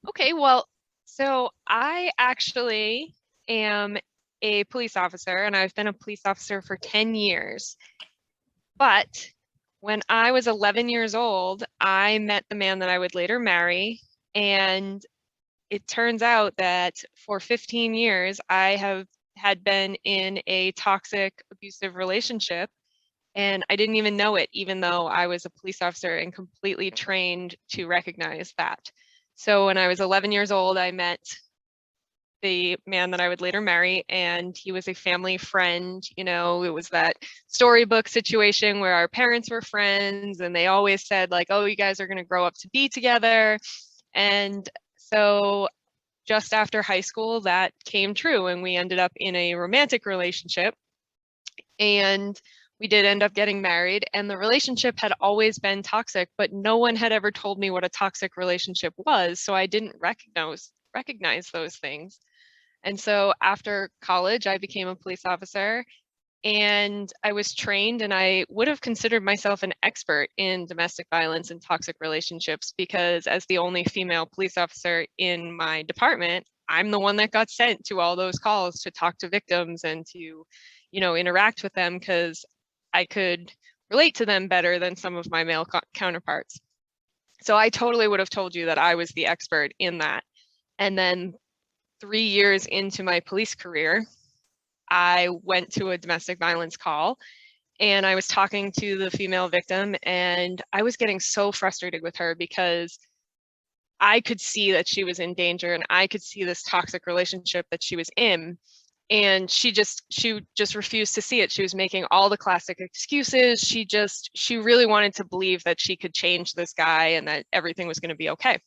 Okay, well, so I actually am a police officer and I've been a police officer for 10 years. But when I was 11 years old, I met the man that I would later marry. And it turns out that for 15 years, I have had been in a toxic, abusive relationship. And I didn't even know it, even though I was a police officer and completely trained to recognize that. So when I was 11 years old, I met the man that I would later marry, and he was a family friend. You know, it was that storybook situation where our parents were friends and they always said, like, oh, you guys are going to grow up to be together. And so just after high school, that came true, and we ended up in a romantic relationship. And we did end up getting married, and the relationship had always been toxic, but no one had ever told me what a toxic relationship was. So I didn't recognize those things. And so after college, I became a police officer, and I was trained, and I would have considered myself an expert in domestic violence and toxic relationships because as the only female police officer in my department, I'm the one that got sent to all those calls to talk to victims and to, interact with them because I could relate to them better than some of my male counterparts. So I totally would have told you that I was the expert in that. And then 3 years into my police career, I went to a domestic violence call and I was talking to the female victim, and I was getting so frustrated with her because I could see that she was in danger and I could see this toxic relationship that she was in. And she just refused to see it. She was making all the classic excuses. She really wanted to believe that she could change this guy and that everything was going to be okay.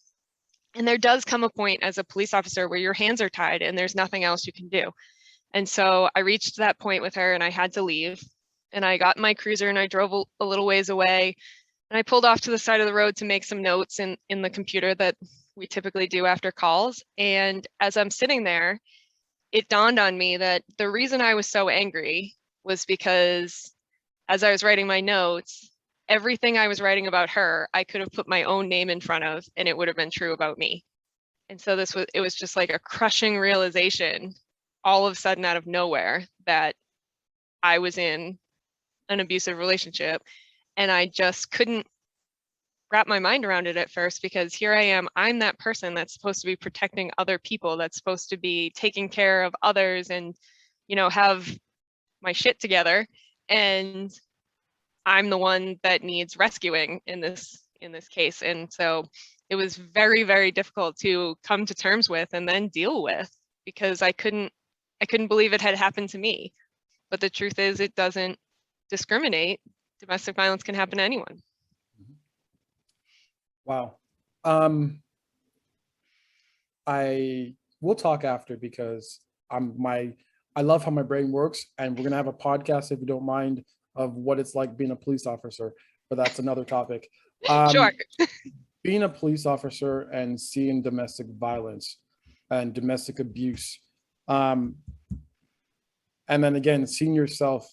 And there does come a point as a police officer where your hands are tied and there's nothing else you can do. And so I reached that point with her and I had to leave. And I got in my cruiser and I drove a little ways away. And I pulled off to the side of the road to make some notes in the computer that we typically do after calls. And as I'm sitting there, it dawned on me that the reason I was so angry was because as I was writing my notes, everything I was writing about her, I could have put my own name in front of and it would have been true about me. And so it was just like a crushing realization all of a sudden out of nowhere that I was in an abusive relationship. And I just couldn't wrap my mind around it at first because here I am, I'm that person that's supposed to be protecting other people, that's supposed to be taking care of others and, have my shit together. And I'm the one that needs rescuing in this case. And so it was very, very difficult to come to terms with and then deal with because I couldn't believe it had happened to me. But the truth is it doesn't discriminate. Domestic violence can happen to anyone. Wow. I will talk after because I love how my brain works, and we're gonna have a podcast, if you don't mind, of what it's like being a police officer, but that's another topic. Sure. Being a police officer and seeing domestic violence and domestic abuse, um, and then again seeing yourself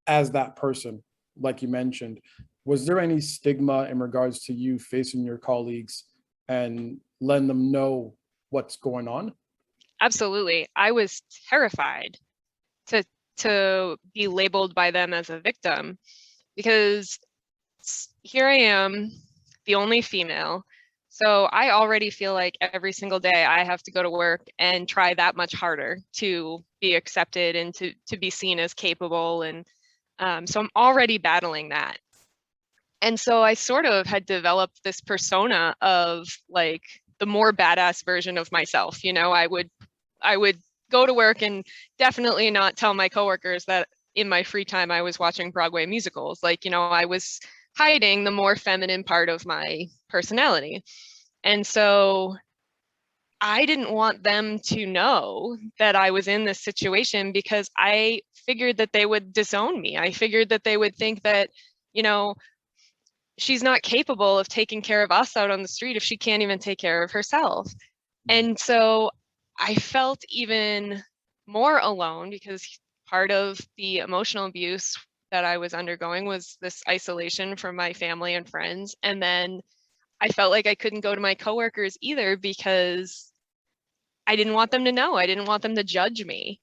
as that person, like you mentioned, was there any stigma in regards to you facing your colleagues and letting them know what's going on? Absolutely. I was terrified to be labeled by them as a victim because here I am, the only female. So I already feel like every single day I have to go to work and try that much harder to be accepted and to be seen as capable. And so I'm already battling that. And so I sort of had developed this persona of like the more badass version of myself. I would go to work and definitely not tell my coworkers that in my free time I was watching Broadway musicals. Like, I was hiding the more feminine part of my personality. And so I didn't want them to know that I was in this situation because I figured that they would disown me. I figured that they would think that, she's not capable of taking care of us out on the street if she can't even take care of herself. And so I felt even more alone because part of the emotional abuse that I was undergoing was this isolation from my family and friends. And then I felt like I couldn't go to my coworkers either because I didn't want them to know. I didn't want them to judge me.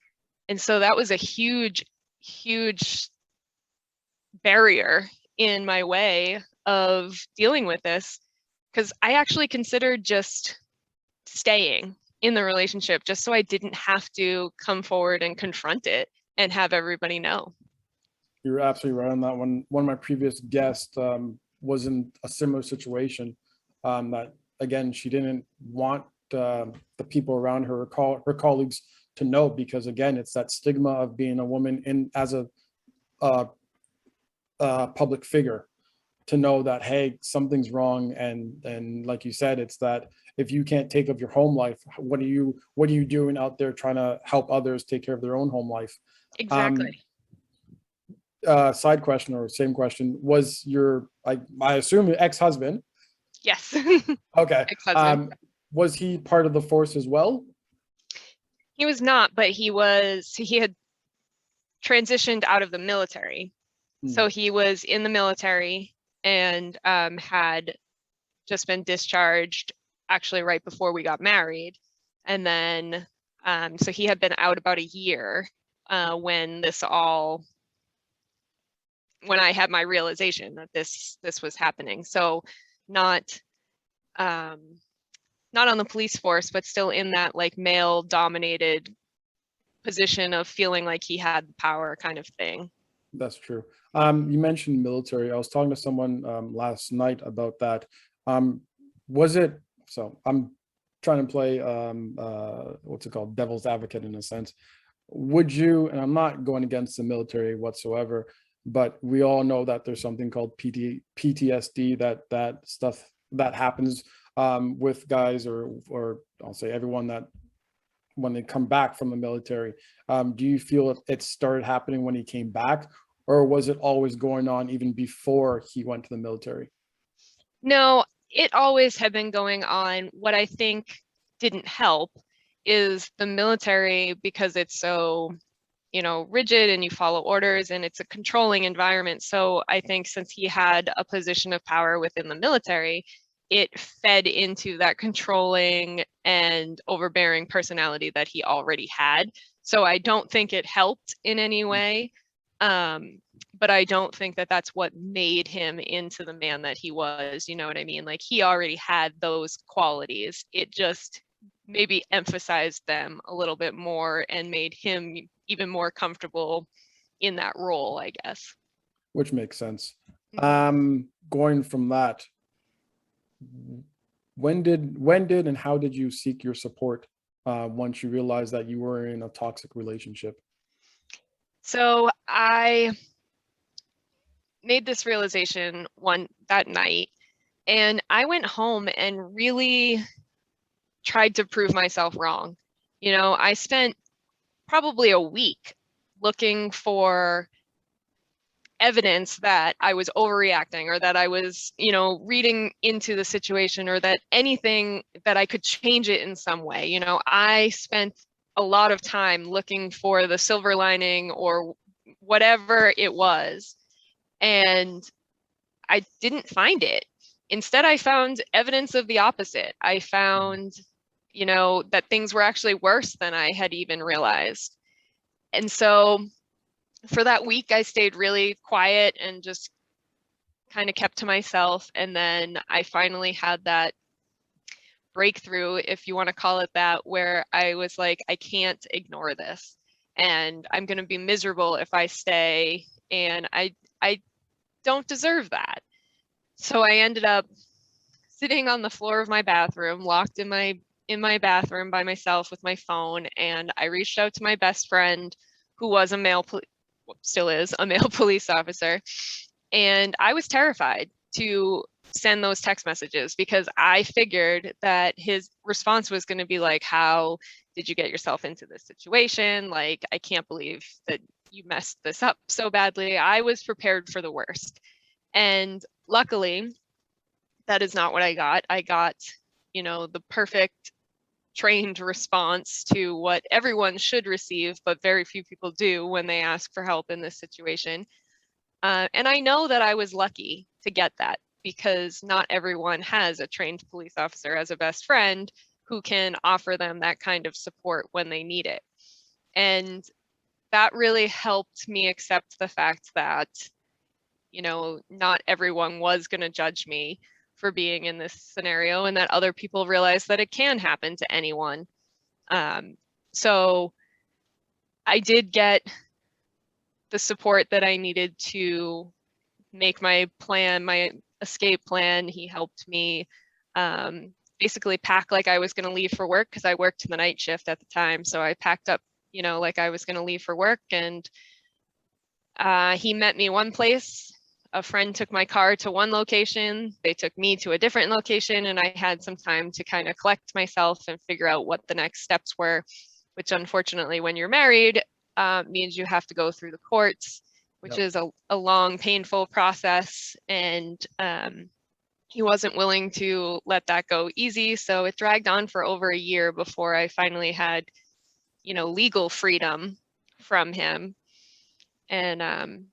And so that was a huge, huge barrier in my way of dealing with this, because I actually considered just staying in the relationship just so I didn't have to come forward and confront it and have everybody know. You're absolutely right on that one. One of my previous guests was in a similar situation, that again, she didn't want the people around her, her colleagues, to know, because again, it's that stigma of being a woman in as a public figure, to know that, hey, something's wrong. And like you said, it's that if you can't take of your home life, what are you doing out there trying to help others take care of their own home life? Exactly. Side question, or same question, was your, I assume, your ex-husband? Yes. Okay. Ex-husband. Was he part of the force as well? He was not, but he had transitioned out of the military. So he was in the military and had just been discharged actually right before we got married. And then, so he had been out about a year when I had my realization that this was happening. So not on the police force, but still in that like male dominated position of feeling like he had the power kind of thing. That's true. You mentioned military. I was talking to someone last night about that. Was it, so I'm trying to play what's it called, devil's advocate in a sense. Would you, and I'm not going against the military whatsoever, but we all know that there's something called PTSD, that stuff that happens with guys, or I'll say everyone, that when they come back from the military. Do you feel it started happening when he came back, or was it always going on even before he went to the military? No, it always had been going on. What I think didn't help is the military, because it's so, rigid and you follow orders and it's a controlling environment. So I think since he had a position of power within the military, it fed into that controlling and overbearing personality that he already had. So I don't think it helped in any way. But I don't think that that's what made him into the man that he was. You know what I mean? Like, he already had those qualities. It just maybe emphasized them a little bit more and made him even more comfortable in that role, I guess. Which makes sense. Mhm. Going from that, when did and how did you seek your support once you realized that you were in a toxic relationship? So I made this realization that night, and I went home and really tried to prove myself wrong. I spent probably a week looking for evidence that I was overreacting, or that I was, reading into the situation, or that anything that I could change it in some way. I spent a lot of time looking for the silver lining or whatever it was, and I didn't find it. Instead, I found evidence of the opposite. I found, that things were actually worse than I had even realized. And so for that week, I stayed really quiet and just kind of kept to myself. And then I finally had that breakthrough, if you want to call it that, where I was like, I can't ignore this. And I'm going to be miserable if I stay. And I don't deserve that. So I ended up sitting on the floor of my bathroom, locked in my bathroom by myself with my phone, and I reached out to my best friend, who was still is a male police officer, and I was terrified to send those text messages, because I figured that his response was going to be like, how did you get yourself into this situation? Like, I can't believe that you messed this up so badly. I was prepared for the worst. And luckily, that is not what I got. I got, the perfect trained response to what everyone should receive, but very few people do when they ask for help in this situation. And I know that I was lucky to get that, because not everyone has a trained police officer as a best friend who can offer them that kind of support when they need it. And that really helped me accept the fact that, you know, not everyone was going to judge me for being in this scenario, and that other people realize that it can happen to anyone. So I did get the support that I needed to make my plan, my escape plan. He helped me basically pack like I was going to leave for work, because I worked the night shift at the time. So I packed up, you know, like I was going to leave for work, and he met me one place. A friend took my car to one location. They took me to a different location, and I had some time to kind of collect myself and figure out what the next steps were, which unfortunately, when you're married, means you have to go through the courts, which is a long, painful process. And he wasn't willing to let that go easy. So it dragged on for over a year before I finally had, you know, legal freedom from him. And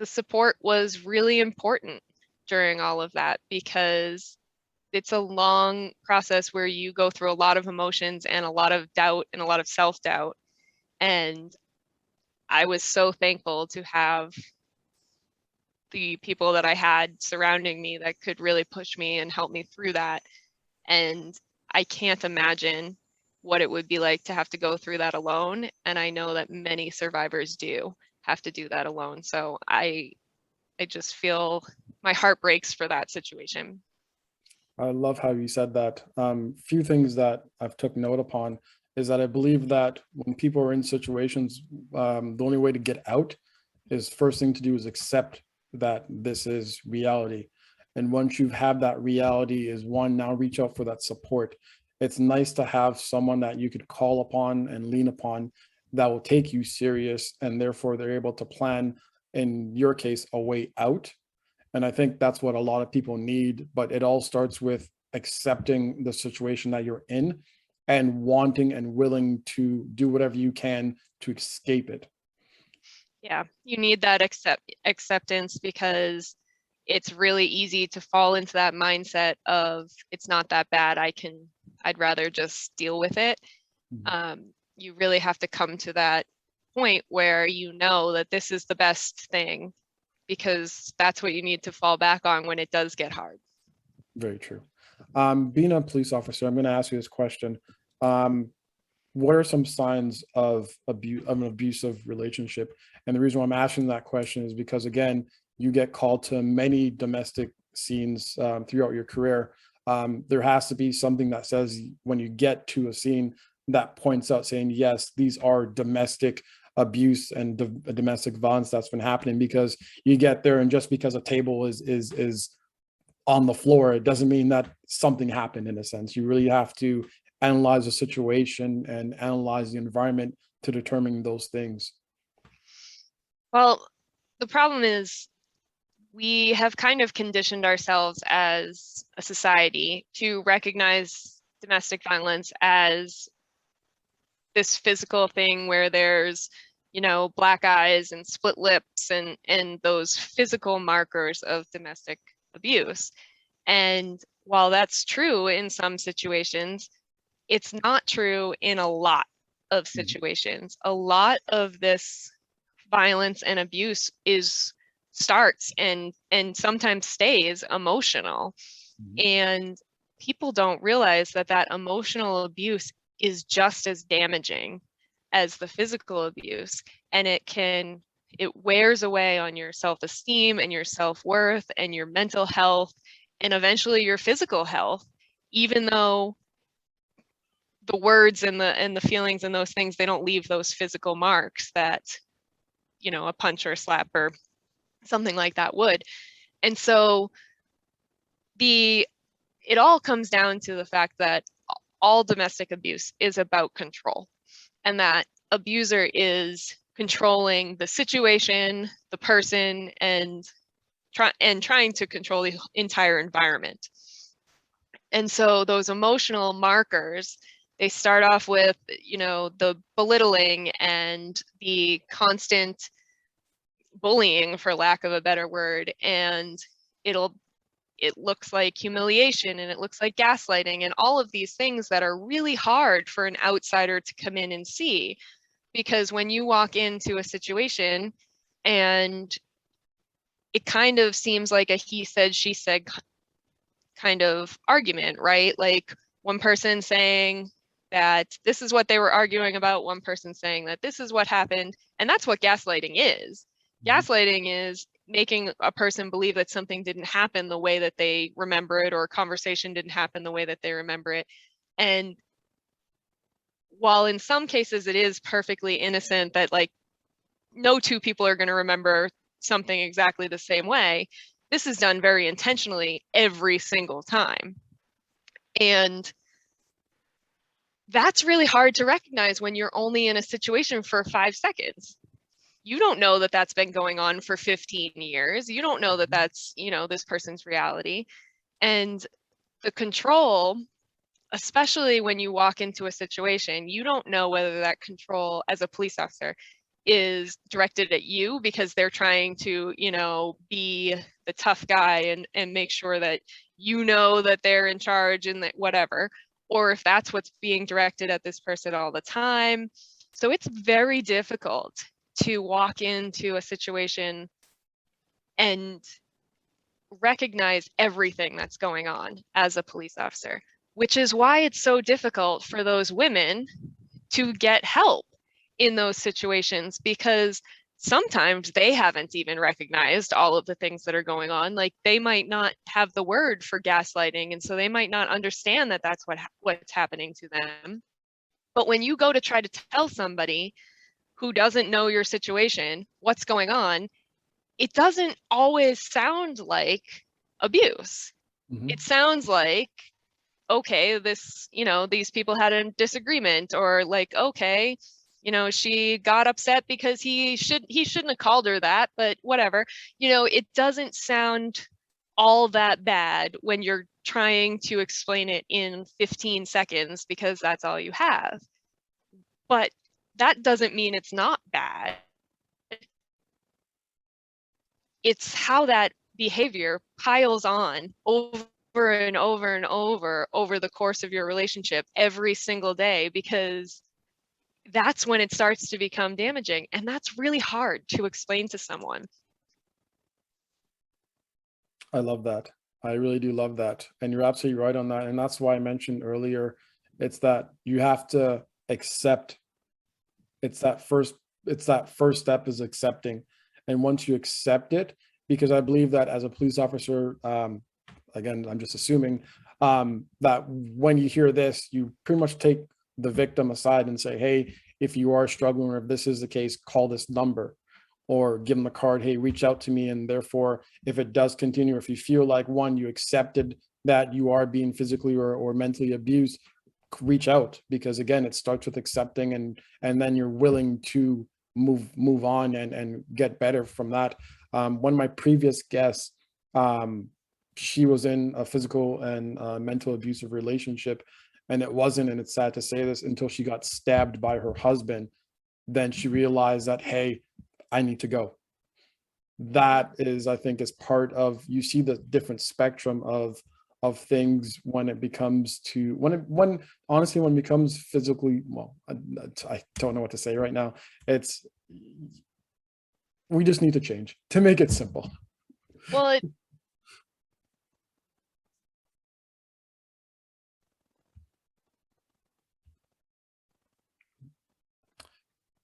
the support was really important during all of that, because it's a long process where you go through a lot of emotions and a lot of doubt and a lot of self-doubt. And I was so thankful to have the people that I had surrounding me that could really push me and help me through that. And I can't imagine what it would be like to have to go through that alone. And I know that many survivors do have to do that alone. So I just feel my heart breaks for that situation. I love how you said that. Few things that I've took note upon is that I believe that when people are in situations, the only way to get out is, first thing to do is accept that this is reality. And once you've had that reality, is one, now reach out for that support. It's nice to have someone that you could call upon and lean upon that will take you serious, and therefore they're able to plan, in your case, a way out. And I think that's what a lot of people need, but it all starts with accepting the situation that you're in and wanting and willing to do whatever you can to escape it. Yeah, you need that acceptance, because it's really easy to fall into that mindset of it's not that bad. I'd rather just deal with it. You really have to come to that point where you know that this is the best thing, because that's what you need to fall back on when it does get hard. Very true. Being a police officer, I'm going to ask you this question. What are some signs of an abusive relationship? And the reason why I'm asking that question is because, again, you get called to many domestic scenes throughout your career. There has to be something that says, when you get to a scene, that points out saying, yes, these are domestic abuse and domestic violence that's been happening. Because you get there, and just because a table is on the floor, it doesn't mean that something happened. In a sense, you really have to analyze the situation and analyze the environment to determine those things. Well, the problem is we have kind of conditioned ourselves as a society to recognize domestic violence as this physical thing where there's, you know, black eyes and split lips and those physical markers of domestic abuse. And while that's true in some situations, it's not true in a lot of situations. A lot of this violence and abuse starts and sometimes stays emotional. And people don't realize that that emotional abuse is just as damaging as the physical abuse, and it wears away on your self-esteem and your self-worth and your mental health and eventually your physical health, even though the words and the feelings and those things, they don't leave those physical marks that, you know, a punch or a slap or something like that would. And so it all comes down to the fact that all domestic abuse is about control, and that abuser is controlling the situation, the person, and trying to control the entire environment. And so those emotional markers, they start off with, you know, the belittling and the constant bullying, for lack of a better word, and it looks like humiliation and it looks like gaslighting and all of these things that are really hard for an outsider to come in and see. Because when you walk into a situation and it kind of seems like a he said, she said kind of argument, right? Like one person saying that this is what they were arguing about, one person saying that this is what happened. And that's what gaslighting is. Gaslighting is making a person believe that something didn't happen the way that they remember it, or a conversation didn't happen the way that they remember it. And while in some cases it is perfectly innocent that like no two people are going to remember something exactly the same way, this is done very intentionally every single time. And that's really hard to recognize when you're only in a situation for 5 seconds. You don't know that that's been going on for 15 years. You don't know that that's, you know, this person's reality. And the control, especially when you walk into a situation, you don't know whether that control as a police officer is directed at you because they're trying to, you know, be the tough guy and make sure that you know that they're in charge and that whatever, or if that's what's being directed at this person all the time. So it's very difficult to walk into a situation and recognize everything that's going on as a police officer, which is why it's so difficult for those women to get help in those situations, because sometimes they haven't even recognized all of the things that are going on. Like they might not have the word for gaslighting, and so they might not understand that that's what's happening to them. But when you go to try to tell somebody who doesn't know your situation what's going on, it doesn't always sound like abuse. It sounds like, okay, this, you know, these people had a disagreement, or like, okay, you know, she got upset because he shouldn't have called her that, but whatever. You know, it doesn't sound all that bad when you're trying to explain it in 15 seconds because that's all you have. But that doesn't mean it's not bad. It's how that behavior piles on over and over and over the course of your relationship every single day, because that's when it starts to become damaging. And that's really hard to explain to someone. I love that. I really do love that. And you're absolutely right on that. And that's why I mentioned earlier, it's that you have to accept. It's that first step is accepting. And once you accept it, because I believe that as a police officer, again, I'm just assuming that when you hear this, you pretty much take the victim aside and say, hey, if you are struggling, or if this is the case, call this number, or give them a card, hey, reach out to me. And therefore, if it does continue, if you feel like you accepted that you are being physically or mentally abused, reach out, because again, it starts with accepting, and then you're willing to move on and get better from that. One of my previous guests, she was in a physical and mental abusive relationship, and it's sad to say this, until she got stabbed by her husband, then she realized that, hey, I need to go. That is, I think, is part of, you see the different spectrum of things when it becomes to, when honestly, when it becomes physically, well, I don't know what to say right now. We just need to change, to make it simple. Well,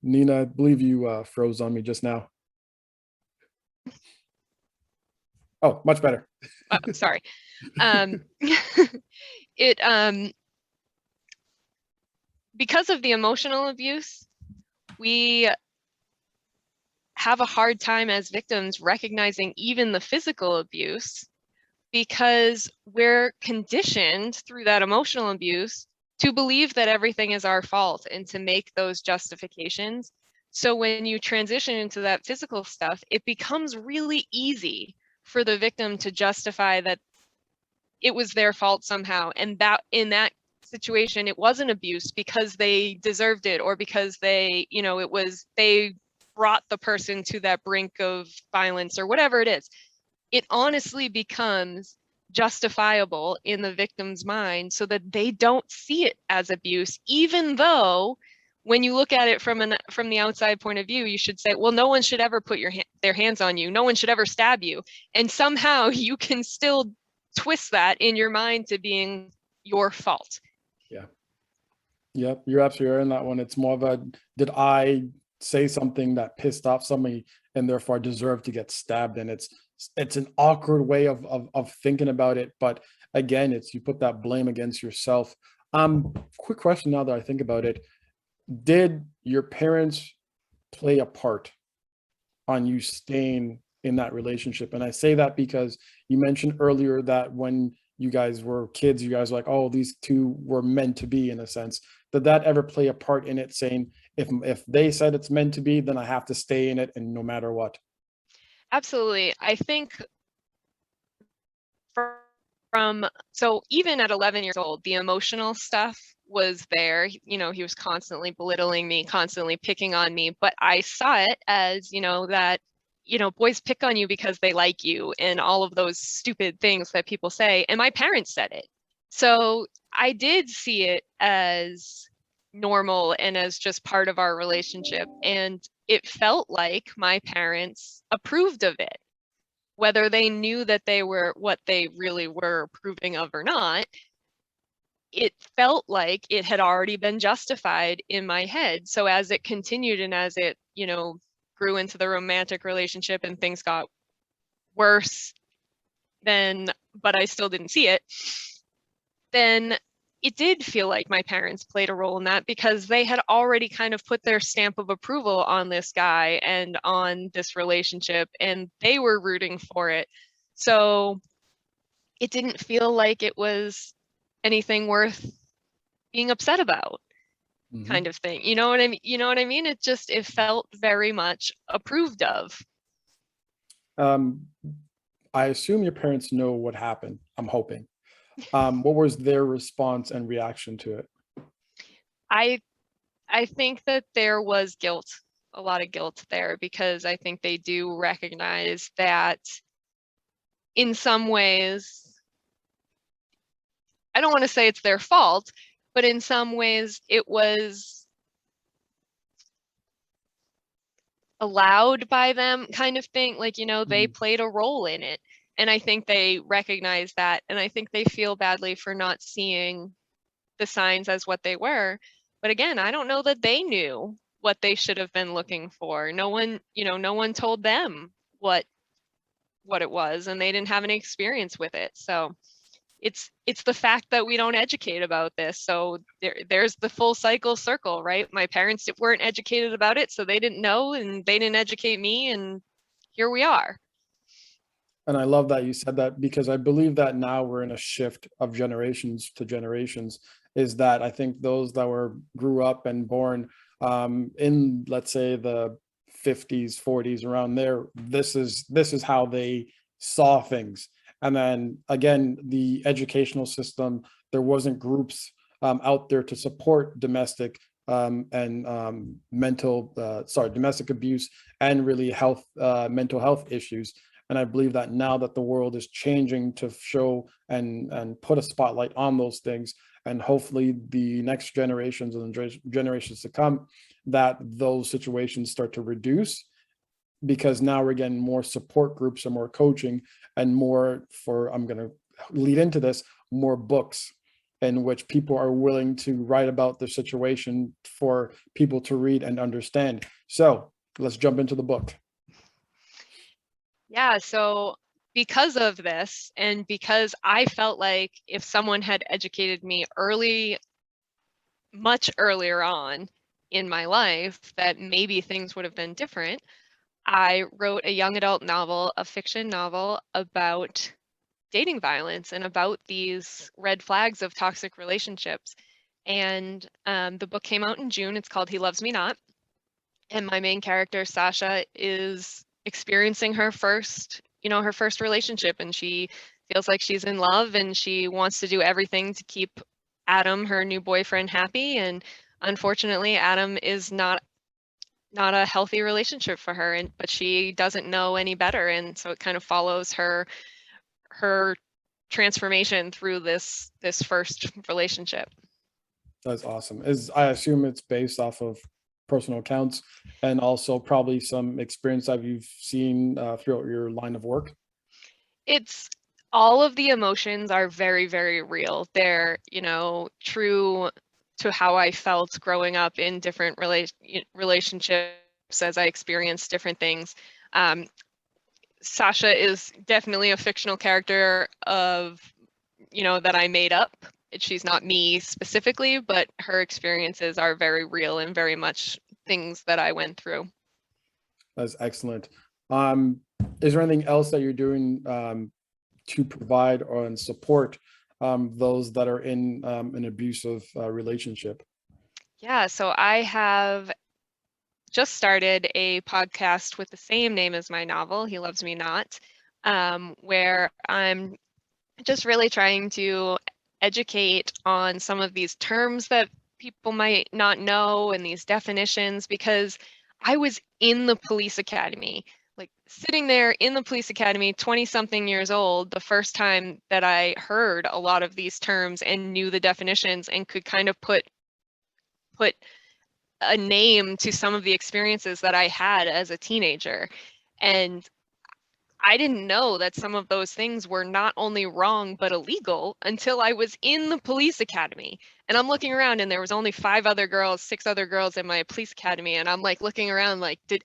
Nina, I believe you froze on me just now. Oh, much better. Sorry. It because of the emotional abuse, we have a hard time as victims recognizing even the physical abuse, because we're conditioned through that emotional abuse to believe that everything is our fault and to make those justifications. So when you transition into that physical stuff, it becomes really easy for the victim to justify that it was their fault somehow, and that in that situation it wasn't abuse because they deserved it, or because they, you know, it was they brought the person to that brink of violence, or whatever it is. it honestly becomes justifiable in the victim's mind so that they don't see it as abuse, even though when you look at it from the outside point of view, you should say, well, no one should ever put their hands on you. No one should ever stab you. And somehow you can still twist that in your mind to being your fault. Yeah. Yep, you're absolutely right on that one. It's more of a, did I say something that pissed off somebody and therefore I deserve to get stabbed? And it's an awkward way of thinking about it. But again, it's, you put that blame against yourself. Quick question now that I think about it. Did your parents play a part on you staying in that relationship? And I say that because you mentioned earlier that when you guys were kids, you guys were like, oh, these two were meant to be, in a sense. Did that ever play a part in it, saying, if they said it's meant to be, then I have to stay in it, and no matter what? Absolutely. I think so even at 11 years old, the emotional stuff was there. You know, he was constantly belittling me, constantly picking on me, but I saw it as, that, boys pick on you because they like you and all of those stupid things that people say. And my parents said it. So I did see it as normal and as just part of our relationship. And it felt like my parents approved of it, whether they knew that they were what they really were approving of or not. It felt like it had already been justified in my head. So as it continued and as it, grew into the romantic relationship and things got worse but I still didn't see it, then it did feel like my parents played a role in that, because they had already kind of put their stamp of approval on this guy and on this relationship, and they were rooting for it. So it didn't feel like it was anything worth being upset about, kind of thing. You know what I mean? It felt very much approved of. I assume your parents know what happened. I'm hoping. What was their response and reaction to it? I think that there was guilt, a lot of guilt there, because I think they do recognize that in some ways, I don't want to say it's their fault, but in some ways it was allowed by them, kind of thing. Like, they played a role in it. And I think they recognize that. And I think they feel badly for not seeing the signs as what they were. But again, I don't know that they knew what they should have been looking for. No one told them what it was, and they didn't have any experience with it. So it's the fact that we don't educate about this. So there's the full circle, right? My parents weren't educated about it, so they didn't know, and they didn't educate me, and here we are. And I love that you said that, because I believe that now we're in a shift of generations to generations, is that I think those that grew up and born in, let's say, the 50s, 40s, around there, this is how they saw things. And then again, the educational system, there wasn't groups out there to support domestic domestic abuse and really mental health issues. And I believe that now that the world is changing to show and put a spotlight on those things, and hopefully the next generations and generations to come, that those situations start to reduce, because now we're getting more support groups and more coaching and more, I'm going to lead into this, more books in which people are willing to write about their situation for people to read and understand. So let's jump into the book. Yeah, so because of this, and because I felt like if someone had educated me much earlier on in my life, that maybe things would have been different, I wrote a young adult novel, a fiction novel about dating violence and about these red flags of toxic relationships. And the book came out in June. It's called He Loves Me Not. And my main character, Sasha, is experiencing her first relationship, and she feels like she's in love, and she wants to do everything to keep Adam, her new boyfriend, happy. And unfortunately, Adam is not not a healthy relationship for her, and but she doesn't know any better, and so it kind of follows her transformation through this first relationship. That's awesome. I assume it's based off of personal accounts and also probably some experience that you've seen throughout your line of work. It's all of the emotions are very, very real. They're, true to how I felt growing up in different relationships as I experienced different things. Sasha is definitely a fictional character that I made up. She's not me specifically, but her experiences are very real and very much things that I went through. That's excellent. Is there anything else that you're doing to provide or support those that are in an abusive relationship? Yeah, so I have just started a podcast with the same name as my novel, He Loves Me Not, where I'm just really trying to educate on some of these terms that people might not know and these definitions, because I was in the police academy, like sitting there in the police academy, 20-something years old, the first time that I heard a lot of these terms and knew the definitions and could kind of put a name to some of the experiences that I had as a teenager. And I didn't know that some of those things were not only wrong, but illegal until I was in the police academy. And I'm looking around and there was only 6 other girls in my police academy. And I'm like looking around like, do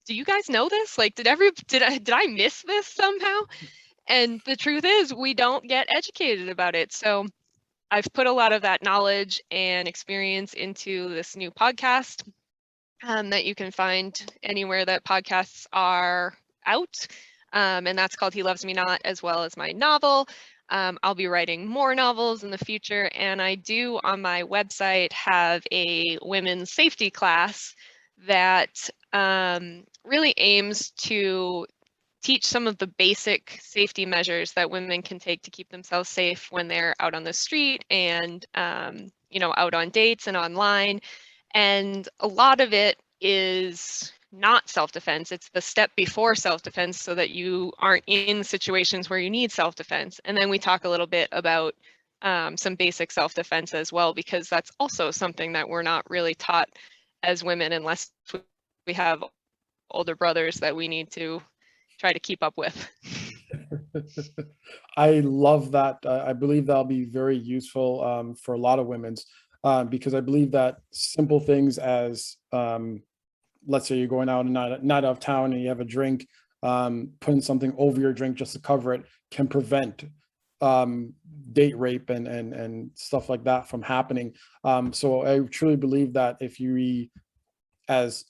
you guys know this? Like, did I miss this somehow? And the truth is we don't get educated about it. So I've put a lot of that knowledge and experience into this new podcast that you can find anywhere that podcasts are out. And that's called He Loves Me Not, as well as my novel. I'll be writing more novels in the future. And I do on my website have a women's safety class that really aims to teach some of the basic safety measures that women can take to keep themselves safe when they're out on the street and, out on dates and online. And a lot of it is not self-defense. It's the step before self-defense so that you aren't in situations where you need self-defense. And then we talk a little bit about some basic self-defense as well, because that's also something that we're not really taught as women unless we have older brothers that we need to try to keep up with. I love that. I believe that'll be very useful for a lot of women's because I believe that simple things as let's say you're going out and not out of town and you have a drink, putting something over your drink just to cover it can prevent date rape and stuff like that from happening. So I truly believe that if you, as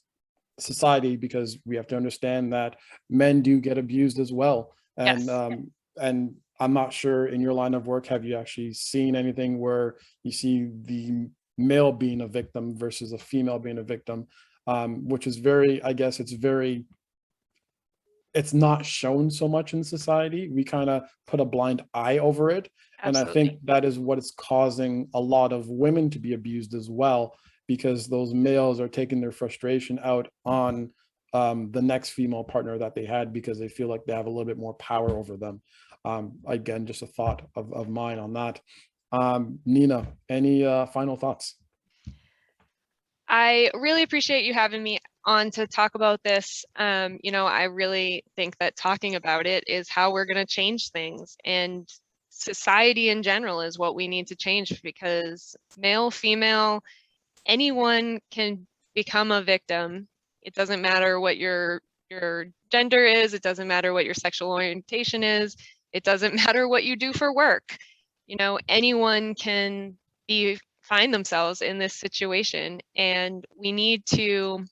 society, because we have to understand that men do get abused as well, and Yes. and I'm not sure in your line of work, have you actually seen anything where you see the male being a victim versus a female being a victim, which is very, I guess it's not shown so much in society. We kind of put a blind eye over it. And I Absolutely. think that is what is causing a lot of women to be abused as well, because those males are taking their frustration out on the next female partner that they had because they feel like they have a little bit more power over them. Again, just a thought of mine on that. Nina, any final thoughts? I really appreciate you having me on to talk about this. I really think that talking about it is how we're going to change things, and society in general is what we need to change, because male, female, anyone can become a victim. It doesn't matter what your gender is. It doesn't matter what your sexual orientation is. It doesn't matter what you do for work. Anyone can find themselves in this situation, and we need to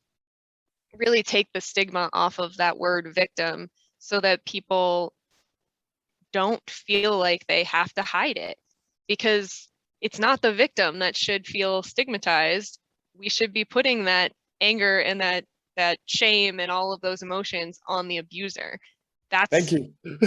really take the stigma off of that word victim so that people don't feel like they have to hide it, because it's not the victim that should feel stigmatized. We should be putting that anger and that shame and all of those emotions on the abuser. Thank That's you. that's